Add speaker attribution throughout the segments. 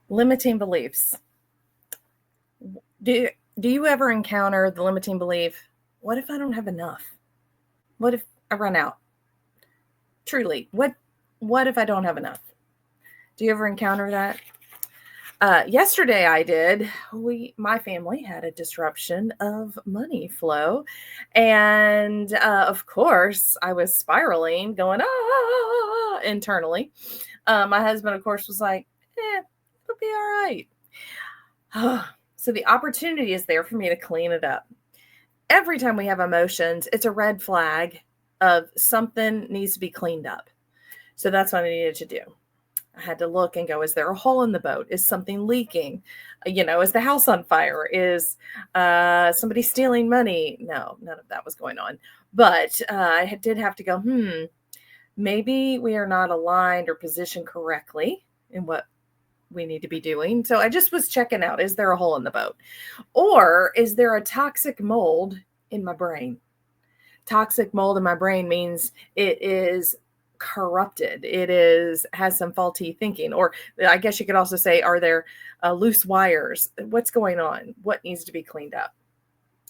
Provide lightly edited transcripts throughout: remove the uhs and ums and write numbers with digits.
Speaker 1: Limiting beliefs. Do you ever encounter the limiting belief, what if I don't have enough? What if I run out? Truly, what if I don't have enough? Do you ever encounter that? Yesterday I did. My family had a disruption of money flow. And of course, I was spiraling, going, internally. My husband, of course, was like, it'll be all right. So the opportunity is there for me to clean it up. Every time we have emotions, it's a red flag of something needs to be cleaned up. So that's what I needed to do. I had to look and go, is there a hole in the boat? Is something leaking? Is the house on fire? Is somebody stealing money? No, none of that was going on. But I did have to go, maybe we are not aligned or positioned correctly in what we need to be doing. So I just was checking out, is there a hole in the boat? Or is there a toxic mold in my brain? Toxic mold in my brain means it is corrupted. It has some faulty thinking. Or I guess you could also say, are there loose wires? What's going on? What needs to be cleaned up?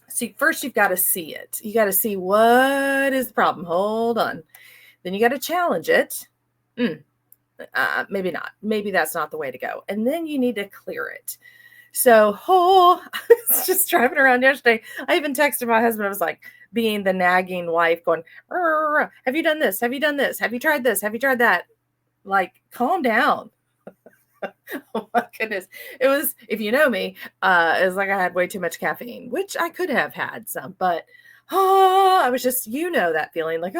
Speaker 1: See, first you've got to see it. You got to see what is the problem. Hold on. Then you got to challenge it. Maybe not. Maybe that's not the way to go. And then you need to clear it. So, I was just driving around yesterday. I even texted my husband. I was like, being the nagging wife going, have you done this? Have you done this? Have you tried this? Have you tried that? Like, calm down. Oh my goodness. It was, if you know me, it was like I had way too much caffeine, which I could have had some, but I was just, that feeling like,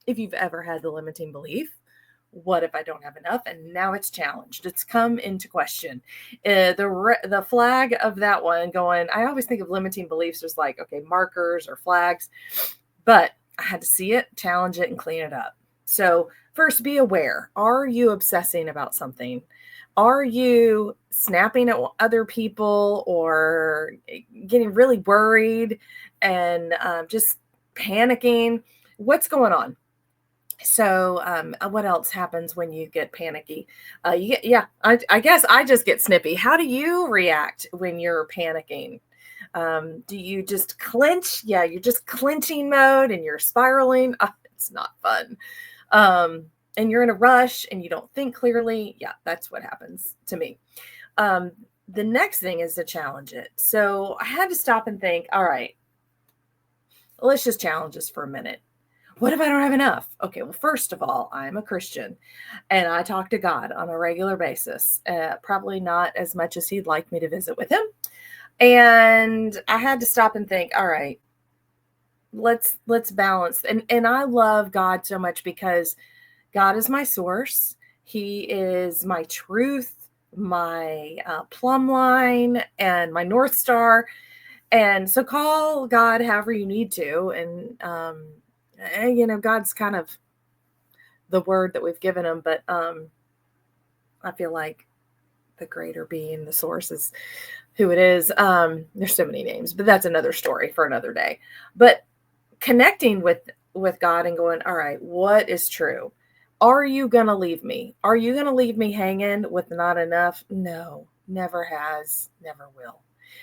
Speaker 1: if you've ever had the limiting belief, what if I don't have enough? And now it's challenged. It's come into question. The flag of that one going, I always think of limiting beliefs as like, okay, markers or flags, but I had to see it, challenge it, and clean it up. So first, be aware. Are you obsessing about something? Are you snapping at other people or getting really worried and just panicking? What's going on? So what else happens when you get panicky? I guess I just get snippy. How do you react when you're panicking? Do you just clench? Yeah, you're just clenching mode and you're spiraling. It's not fun. And you're in a rush and you don't think clearly. Yeah, that's what happens to me. The next thing is to challenge it. So I had to stop and think, all right, let's just challenge this for a minute. What if I don't have enough? Okay, well, first of all, I'm a Christian and I talk to God on a regular basis, probably not as much as he'd like me to visit with him. And I had to stop and think, all right, let's balance. And I love God so much because God is my source. He is my truth, my plumb line, and my North Star. And so call God however you need to. And God's kind of the word that we've given him, but I feel like the greater being, the source is who it is. There's so many names, but that's another story for another day. But connecting with God and going, all right, what is true? Are you going to leave me? Are you going to leave me hanging with not enough? No, never has, never will.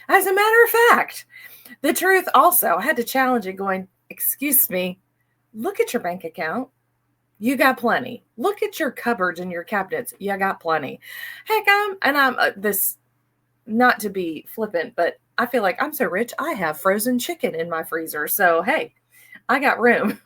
Speaker 1: As a matter of fact, the truth also, I had to challenge it going, excuse me, look at your bank account. You got plenty. Look at your cupboards and your cabinets. You got plenty. Heck, I'm this, not to be flippant, but I feel like I'm so rich. I have frozen chicken in my freezer. So, hey, I got room.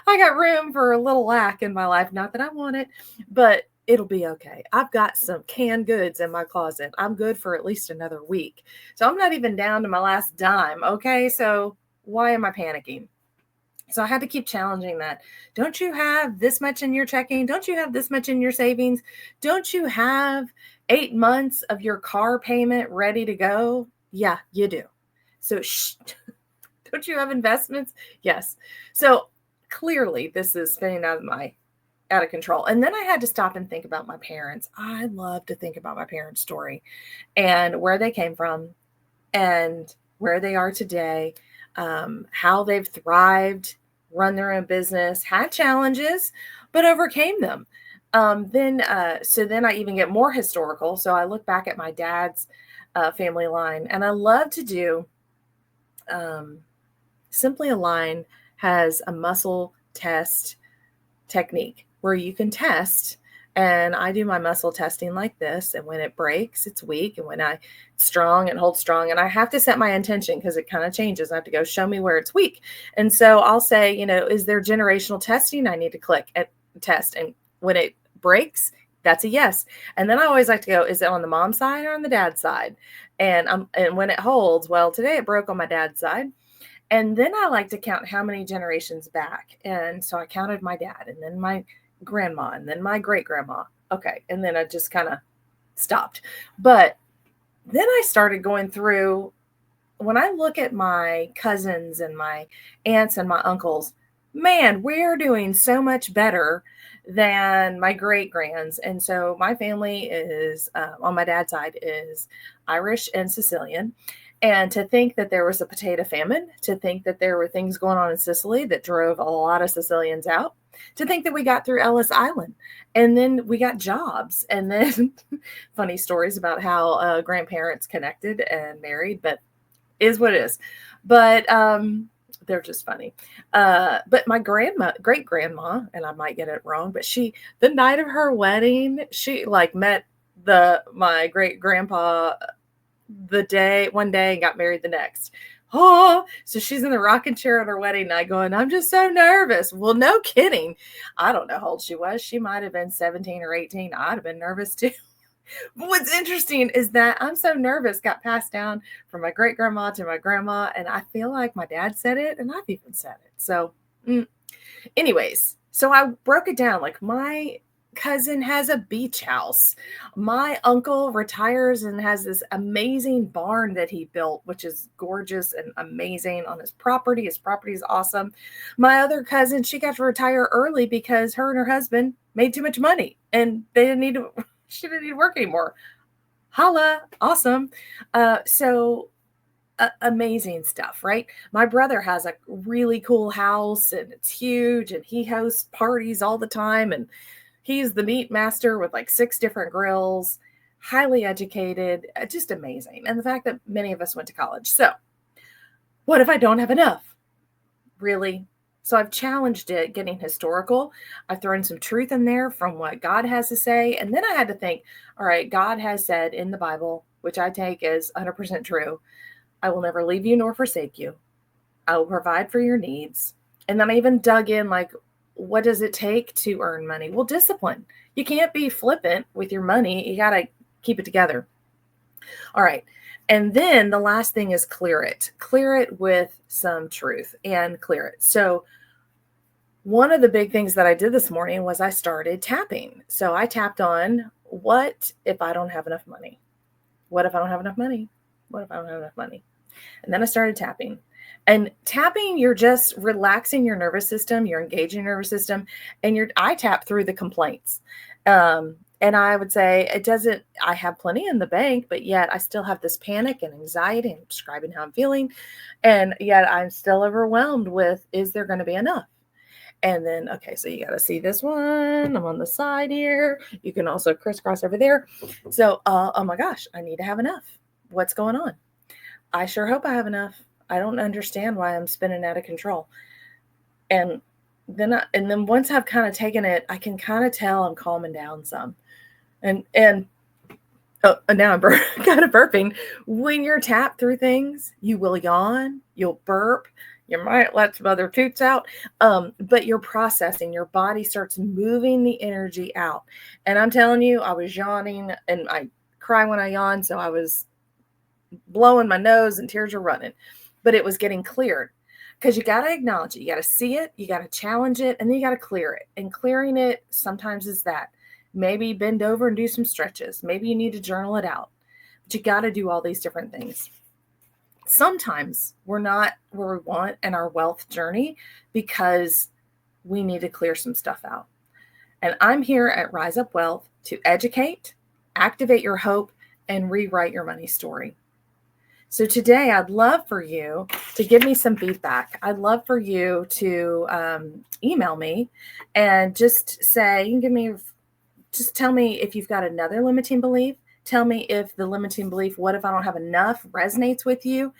Speaker 1: I got room for a little lack in my life. Not that I want it, but it'll be okay. I've got some canned goods in my closet. I'm good for at least another week. So I'm not even down to my last dime. Okay. So why am I panicking? So I had to keep challenging that. Don't you have this much in your checking? Don't you have this much in your savings? Don't you have 8 months of your car payment ready to go? Yeah, you do. So don't you have investments? Yes. So clearly this is spinning out of control. And then I had to stop and think about my parents. I love to think about my parents' story and where they came from and where they are today. How they've thrived, run their own business, had challenges, but overcame them. Then I even get more historical. So I look back at my dad's family line, and I love to do Simply Align has a muscle test technique where you can test. And I do my muscle testing like this. And when it breaks, it's weak. And when it's strong, it holds strong. And I have to set my intention because it kind of changes. I have to go show me where it's weak. And so I'll say, is there generational testing? I need to click at test. And when it breaks, that's a yes. And then I always like to go, is it on the mom side or on the dad side? And when it holds, well, today it broke on my dad's side. And then I like to count how many generations back. And so I counted my dad and then my grandma and then my great grandma. Okay. And then I just kind of stopped. But then I started going through, when I look at my cousins and my aunts and my uncles, man, we're doing so much better than my great grands. And so my family is, on my dad's side, is Irish and Sicilian. And to think that there was a potato famine, to think that there were things going on in Sicily that drove a lot of Sicilians out, to think that we got through Ellis Island and then we got jobs, and then funny stories about how grandparents connected and married, but is what it is. But they're just funny. But my great grandma, and I might get it wrong, but the night of her wedding, she like met my great grandpa one day and got married the next. Oh, so she's in the rocking chair at her wedding night going, I'm just so nervous. Well, no kidding. I don't know how old she was. She might have been 17 or 18. I'd have been nervous too. What's interesting is that I'm so nervous got passed down from my great grandma to my grandma. And I feel like my dad said it and I've even said it. So anyways, so I broke it down. Like my cousin has a beach house. My uncle retires and has this amazing barn that he built, which is gorgeous and amazing on his property. His property is awesome. My other cousin, she got to retire early because her and her husband made too much money and she didn't need to work anymore. Holla. Awesome. Amazing stuff, right? My brother has a really cool house and it's huge and he hosts parties all the time. And he's the meat master with like 6 different grills, highly educated, just amazing. And the fact that many of us went to college. So what if I don't have enough? Really? So I've challenged it, getting historical. I've thrown some truth in there from what God has to say. And then I had to think, all right, God has said in the Bible, which I take as 100% true, I will never leave you nor forsake you. I will provide for your needs. And then I even dug in, like, what does it take to earn money? Well, discipline. You can't be flippant with your money. You got to keep it together. All right. And then the last thing is clear it. Clear it with some truth and clear it. So one of the big things that I did this morning was I started tapping. So I tapped on, what if I don't have enough money? What if I don't have enough money? What if I don't have enough money? And then I started tapping. And tapping, you're just relaxing your nervous system, you're engaging your nervous system, and I tap through the complaints. And I would say I have plenty in the bank, but yet I still have this panic and anxiety and describing how I'm feeling. And yet I'm still overwhelmed with, is there going to be enough? And then, okay, so you got to see this one. I'm on the side here. You can also crisscross over there. So, oh my gosh, I need to have enough. What's going on? I sure hope I have enough. I don't understand why I'm spinning out of control. And then once I've kind of taken it, I can kind of tell I'm calming down some. And now I'm kind of burping. When you're tapped through things, you will yawn, you'll burp, you might let some other toots out, but you're processing. Your body starts moving the energy out. And I'm telling you, I was yawning, and I cry when I yawn, so I was blowing my nose and tears are running. But it was getting cleared, because you got to acknowledge it. You got to see it. You got to challenge it. And then you got to clear it. And clearing it sometimes is that. Maybe bend over and do some stretches. Maybe you need to journal it out. But you got to do all these different things. Sometimes we're not where we want in our wealth journey because we need to clear some stuff out. And I'm here at Rise Up Wealth to educate, activate your hope, and rewrite your money story. So today, I'd love for you to give me some feedback. I'd love for you to email me and just say, you can give me just tell me if you've got another limiting belief. Tell me if the limiting belief, what if I don't have enough, resonates with you?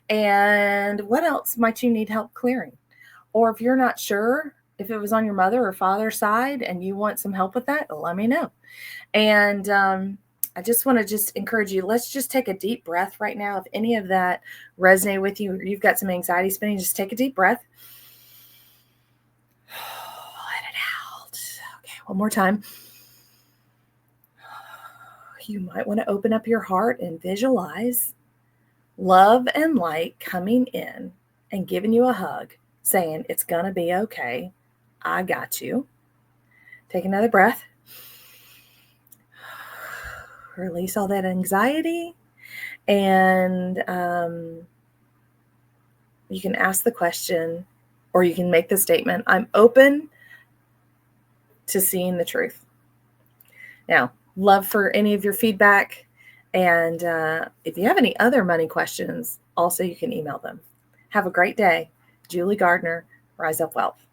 Speaker 1: And what else might you need help clearing? Or if you're not sure if it was on your mother or father's side and you want some help with that, let me know. And I just want to just encourage you, let's just take a deep breath right now. If any of that resonated with you, or you've got some anxiety spinning, just take a deep breath. Let it out. Okay, one more time. You might want to open up your heart and visualize love and light coming in and giving you a hug, saying, it's going to be okay. I got you. Take another breath. Release all that anxiety. And you can ask the question, or you can make the statement, I'm open to seeing the truth. Now, love for any of your feedback. And if you have any other money questions, also you can email them. Have a great day. Julie Gardner, Rise Up Wealth.